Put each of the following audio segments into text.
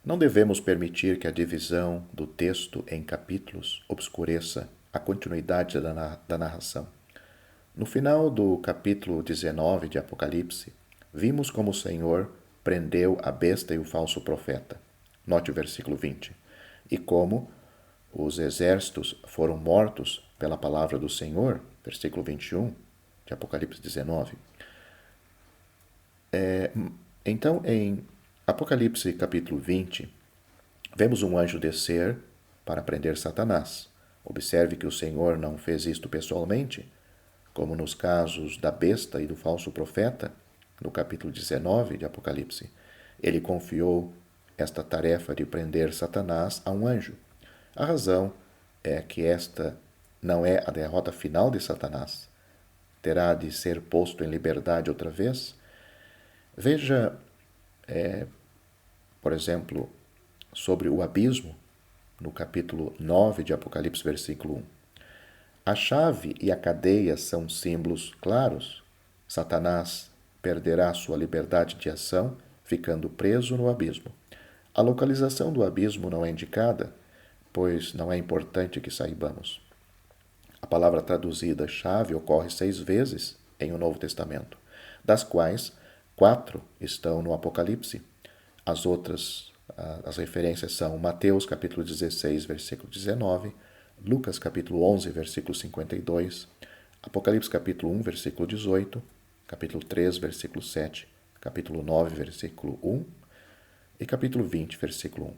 Não devemos permitir que a divisão do texto em capítulos obscureça a continuidade da narração. No final do capítulo 19 de Apocalipse, vimos como o Senhor prendeu a besta e o falso profeta. Note o versículo 20. E como os exércitos foram mortos pela palavra do Senhor, versículo 21 de Apocalipse 19. Então, em Apocalipse capítulo 20, vemos um anjo descer para prender Satanás. Observe que o Senhor não fez isto pessoalmente, como nos casos da besta e do falso profeta, no capítulo 19 de Apocalipse. Ele confiou esta tarefa de prender Satanás a um anjo. A razão é que esta não é a derrota final de Satanás. Terá de ser posto em liberdade outra vez. Veja, por exemplo, sobre o abismo, no capítulo 9 de Apocalipse, versículo 1. A chave e a cadeia são símbolos claros. Satanás perderá sua liberdade de ação, ficando preso no abismo. A localização do abismo não é indicada, pois não é importante que saibamos. A palavra traduzida chave ocorre 6 vezes em o Novo Testamento, das quais 4 estão no Apocalipse. As referências são Mateus capítulo 16, versículo 19, Lucas capítulo 11, versículo 52, Apocalipse capítulo 1, versículo 18, capítulo 3, versículo 7, capítulo 9, versículo 1 e capítulo 20, versículo 1.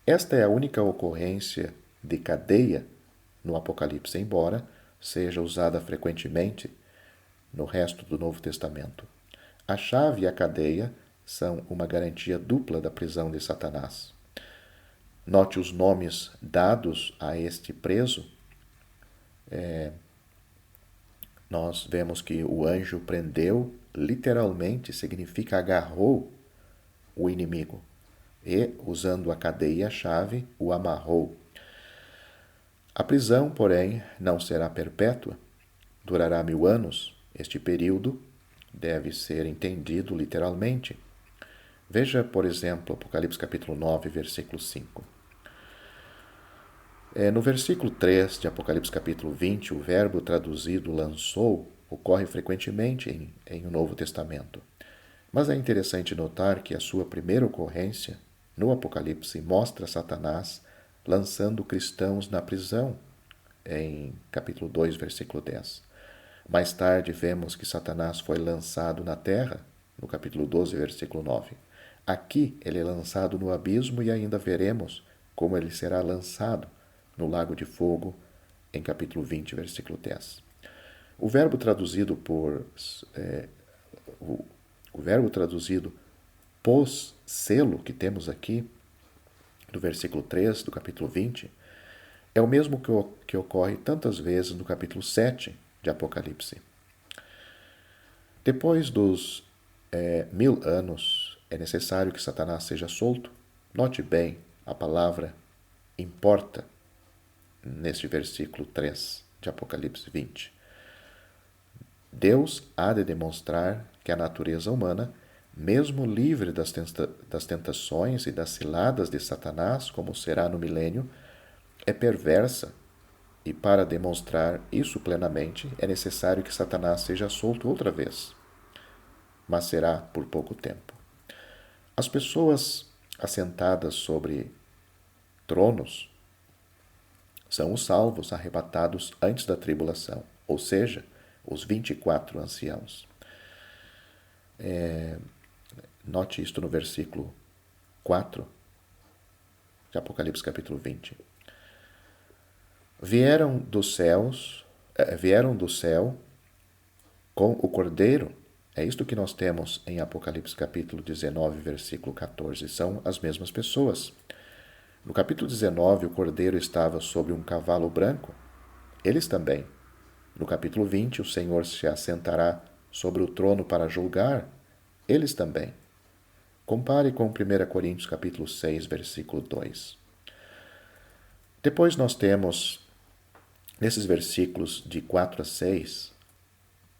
Esta é a única ocorrência de cadeia no Apocalipse, embora seja usada frequentemente no resto do Novo Testamento. A chave e a cadeia são uma garantia dupla da prisão de Satanás. Note os nomes dados a este preso. Nós vemos que o anjo prendeu, literalmente significa agarrou o inimigo e, usando a cadeia e a chave, o amarrou. A prisão, porém, não será perpétua, durará 1000 anos. Este período deve ser entendido literalmente. Veja, por exemplo, Apocalipse capítulo 9, versículo 5. No versículo 3 de Apocalipse capítulo 20, o verbo traduzido lançou ocorre frequentemente em o Novo Testamento. Mas é interessante notar que a sua primeira ocorrência no Apocalipse mostra Satanás lançando cristãos na prisão, em capítulo 2, versículo 10. Mais tarde vemos que Satanás foi lançado na terra, no capítulo 12, versículo 9. Aqui ele é lançado no abismo e ainda veremos como ele será lançado no lago de fogo, em capítulo 20, versículo 10. O verbo traduzido pôs selo que temos aqui, do versículo 3 do capítulo 20, é o mesmo que ocorre tantas vezes no capítulo 7 de Apocalipse. Depois dos 1000 anos, é necessário que Satanás seja solto. Note bem a palavra importa neste versículo 3 de Apocalipse 20. Deus há de demonstrar que a natureza humana, mesmo livre das tentações e das ciladas de Satanás, como será no milênio, é perversa, e para demonstrar isso plenamente é necessário que Satanás seja solto outra vez, mas será por pouco tempo. As pessoas assentadas sobre tronos são os salvos arrebatados antes da tribulação, ou seja, os 24 anciãos. Note isto no versículo 4 de Apocalipse capítulo 20. Vieram do céu com o Cordeiro. É isto que nós temos em Apocalipse capítulo 19, versículo 14. São as mesmas pessoas. No capítulo 19, o Cordeiro estava sobre um cavalo branco. Eles também. No capítulo 20, o Senhor se assentará sobre o trono para julgar. Eles também. Compare com 1 Coríntios capítulo 6, versículo 2. Depois nós temos, nesses versículos de 4 a 6,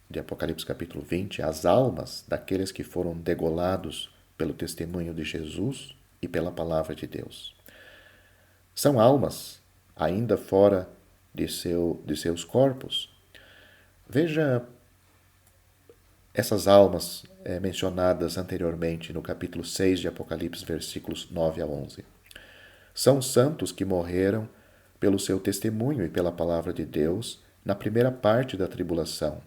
de Apocalipse capítulo 20, as almas daqueles que foram degolados pelo testemunho de Jesus e pela palavra de Deus. São almas ainda fora de seus corpos. Veja essas almas mencionadas anteriormente no capítulo 6 de Apocalipse, versículos 9 a 11. São santos que morreram pelo seu testemunho e pela palavra de Deus na primeira parte da tribulação,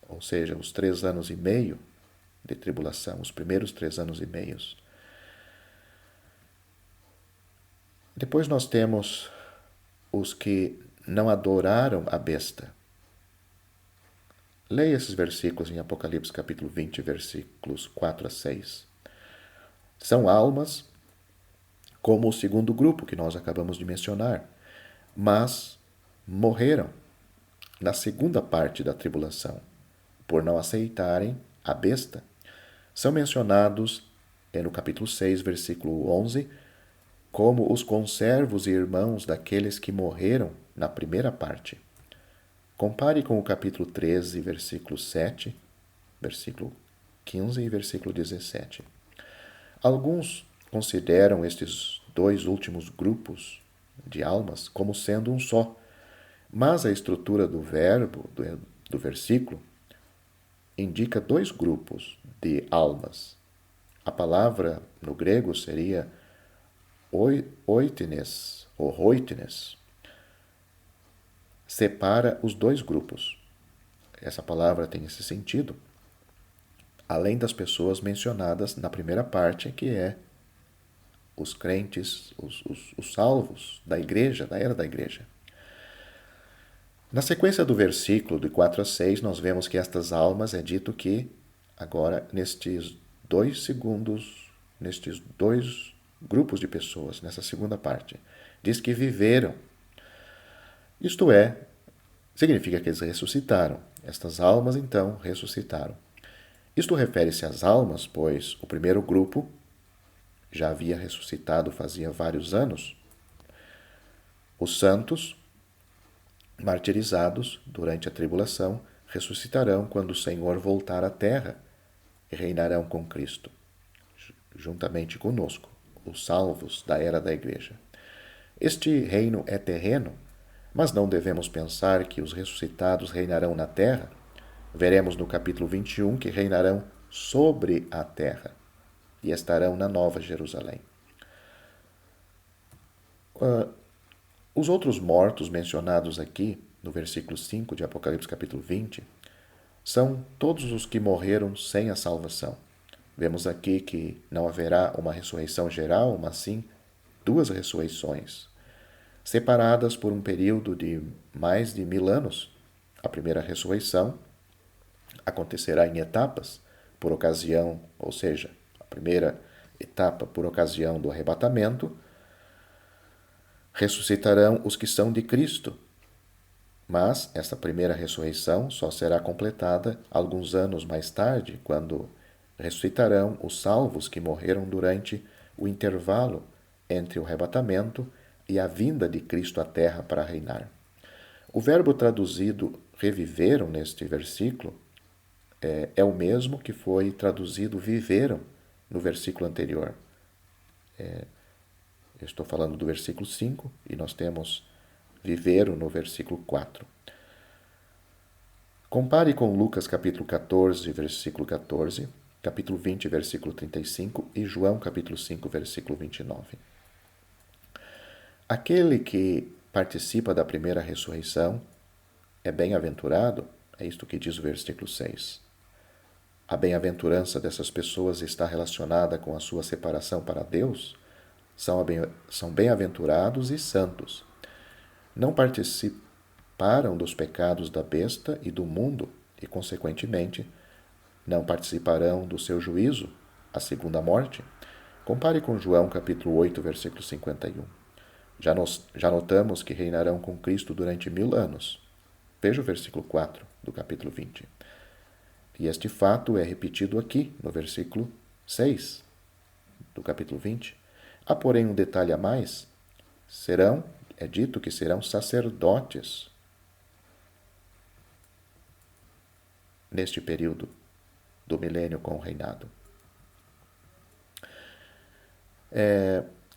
ou seja, os 3 anos e meio de tribulação, os primeiros 3 anos e meios. Depois nós temos os que não adoraram a besta. Leia esses versículos em Apocalipse capítulo 20, versículos 4 a 6. São almas como o segundo grupo que nós acabamos de mencionar, mas morreram na segunda parte da tribulação, por não aceitarem a besta. São mencionados no capítulo 6, versículo 11, como os conservos e irmãos daqueles que morreram na primeira parte. Compare com o capítulo 13, versículo 7, versículo 15 e versículo 17. Alguns consideram estes 2 últimos grupos de almas como sendo um só, mas a estrutura do verbo, do versículo, indica 2 grupos de almas. A palavra no grego seria oitines ou roitines. Separa os 2 grupos. Essa palavra tem esse sentido, além das pessoas mencionadas na primeira parte, que é os crentes, os salvos da igreja, da era da igreja. Na sequência do versículo de 4 a 6, nós vemos que estas almas é dito que, agora, nestes 2 grupos de pessoas, nessa segunda parte, diz que viveram. Isto é, significa que eles ressuscitaram. Estas almas, então, ressuscitaram. Isto refere-se às almas, pois o primeiro grupo já havia ressuscitado fazia vários anos. Os santos, martirizados durante a tribulação, ressuscitarão quando o Senhor voltar à terra e reinarão com Cristo, juntamente conosco, os salvos da era da igreja. Este reino é terreno, mas não devemos pensar que os ressuscitados reinarão na terra. Veremos no capítulo 21 que reinarão sobre a terra e estarão na Nova Jerusalém. Os outros mortos mencionados aqui, no versículo 5 de Apocalipse capítulo 20, são todos os que morreram sem a salvação. Vemos aqui que não haverá uma ressurreição geral, mas sim 2 ressurreições, separadas por um período de mais de 1000 anos. A primeira ressurreição acontecerá em etapas, por ocasião, ou seja, a primeira etapa por ocasião do arrebatamento, ressuscitarão os que são de Cristo. Mas esta primeira ressurreição só será completada alguns anos mais tarde, quando ressuscitarão os salvos que morreram durante o intervalo entre o arrebatamento e a vinda de Cristo à terra para reinar. O verbo traduzido reviveram neste versículo é o mesmo que foi traduzido viveram no versículo anterior. Eu estou falando do versículo 5 e nós temos viveram no versículo 4. Compare com Lucas capítulo 14, versículo 14, capítulo 20, versículo 35 e João capítulo 5, versículo 29. Aquele que participa da primeira ressurreição é bem-aventurado, é isto que diz o versículo 6. A bem-aventurança dessas pessoas está relacionada com a sua separação para Deus. São bem-aventurados e santos. Não participaram dos pecados da besta e do mundo e, consequentemente, não participarão do seu juízo, a segunda morte. Compare com João capítulo 8, versículo 51. Já notamos que reinarão com Cristo durante 1000 anos. Veja o versículo 4 do capítulo 20. E este fato é repetido aqui, no versículo 6 do capítulo 20. Há, porém, um detalhe a mais. É dito que serão sacerdotes neste período do milênio com o reinado.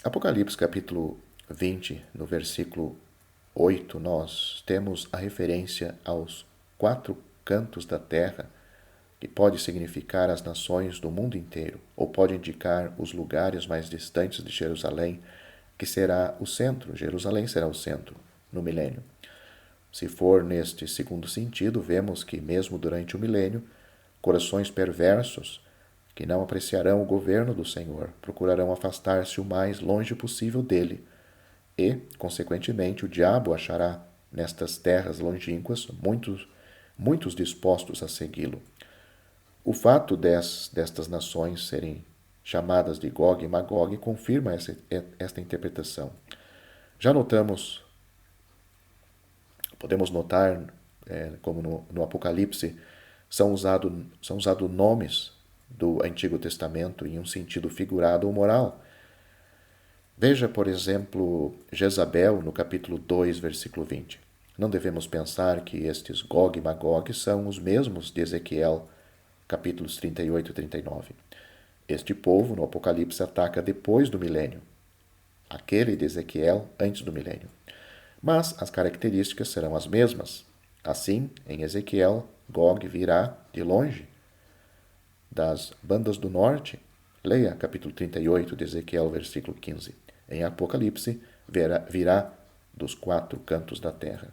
Apocalipse capítulo 20, no versículo 8, nós temos a referência aos 4 cantos da terra, que pode significar as nações do mundo inteiro, ou pode indicar os lugares mais distantes de Jerusalém, que será o centro. Jerusalém será o centro no milênio. Se for neste segundo sentido, vemos que mesmo durante o milênio, corações perversos, que não apreciarão o governo do Senhor, procurarão afastar-se o mais longe possível dele, e, consequentemente, o diabo achará nestas terras longínquas muitos dispostos a segui-lo. O fato destas nações serem chamadas de Gog e Magog confirma esta interpretação. Já podemos notar, como no Apocalipse, são usados nomes do Antigo Testamento em um sentido figurado ou moral. Veja, por exemplo, Jezabel, no capítulo 2, versículo 20. Não devemos pensar que estes Gog e Magog são os mesmos de Ezequiel, capítulos 38 e 39. Este povo, no Apocalipse, ataca depois do milênio. Aquele de Ezequiel, antes do milênio. Mas as características serão as mesmas. Assim, em Ezequiel, Gog virá de longe, das bandas do norte. Leia capítulo 38 de Ezequiel, versículo 15. Em Apocalipse, virá dos 4 cantos da terra.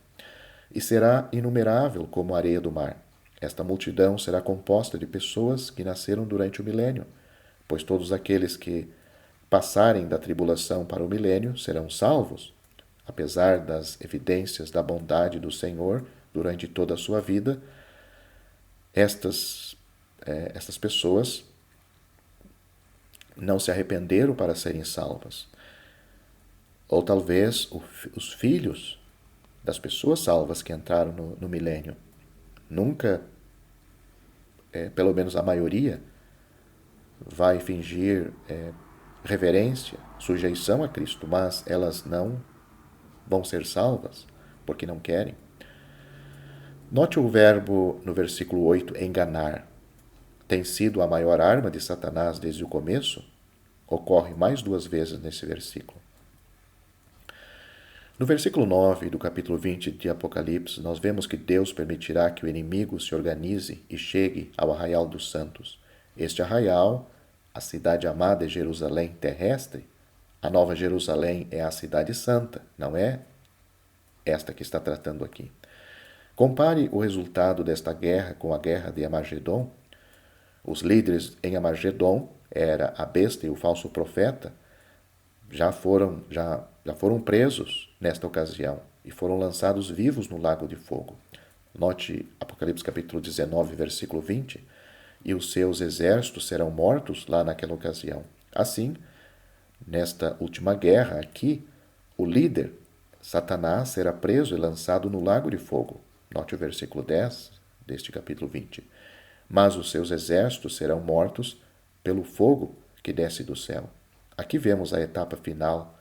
E será inumerável como a areia do mar. Esta multidão será composta de pessoas que nasceram durante o milênio, pois todos aqueles que passarem da tribulação para o milênio serão salvos. Apesar das evidências da bondade do Senhor durante toda a sua vida, estas pessoas não se arrependeram para serem salvas. Ou talvez os filhos das pessoas salvas que entraram no milênio nunca, pelo menos a maioria, vai fingir reverência, sujeição a Cristo, mas elas não vão ser salvas porque não querem. Note o verbo no versículo 8, enganar. Tem sido a maior arma de Satanás desde o começo? Ocorre mais 2 vezes nesse versículo. No versículo 9 do capítulo 20 de Apocalipse, nós vemos que Deus permitirá que o inimigo se organize e chegue ao arraial dos santos. Este arraial, a cidade amada é Jerusalém terrestre. A Nova Jerusalém é a cidade santa, não é esta que está tratando aqui. Compare o resultado desta guerra com a guerra de Armagedon. Os líderes em Armagedon era a besta e o falso profeta, já foram presos nesta ocasião e foram lançados vivos no lago de fogo. Note Apocalipse capítulo 19, versículo 20. E os seus exércitos serão mortos lá naquela ocasião. Assim, nesta última guerra aqui, o líder, Satanás, será preso e lançado no lago de fogo. Note o versículo 10 deste capítulo 20. Mas os seus exércitos serão mortos pelo fogo que desce do céu. Aqui vemos a etapa final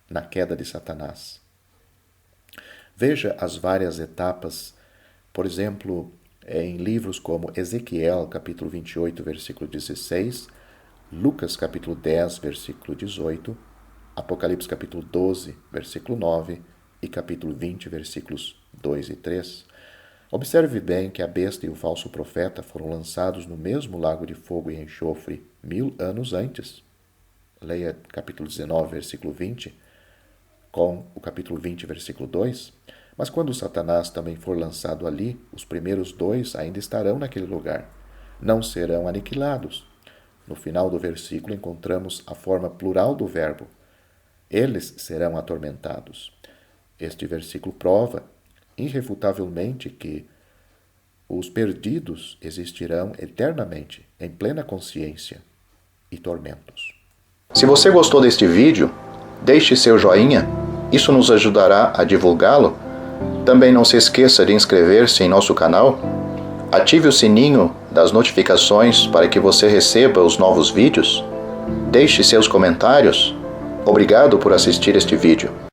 na queda de Satanás. Veja as várias etapas, por exemplo, em livros como Ezequiel, capítulo 28, versículo 16, Lucas, capítulo 10, versículo 18, Apocalipse, capítulo 12, versículo 9 e capítulo 20, versículos 2 e 3. Observe bem que a besta e o falso profeta foram lançados no mesmo lago de fogo e enxofre 1000 anos antes. Leia capítulo 19, versículo 20, com o capítulo 20, versículo 2. Mas quando Satanás também for lançado ali, os primeiros 2 ainda estarão naquele lugar. Não serão aniquilados. No final do versículo encontramos a forma plural do verbo. Eles serão atormentados. Este versículo prova, irrefutavelmente, que os perdidos existirão eternamente, em plena consciência e tormentos. Se você gostou deste vídeo, deixe seu joinha, isso nos ajudará a divulgá-lo. Também não se esqueça de inscrever-se em nosso canal, ative o sininho das notificações para que você receba os novos vídeos, deixe seus comentários. Obrigado por assistir este vídeo.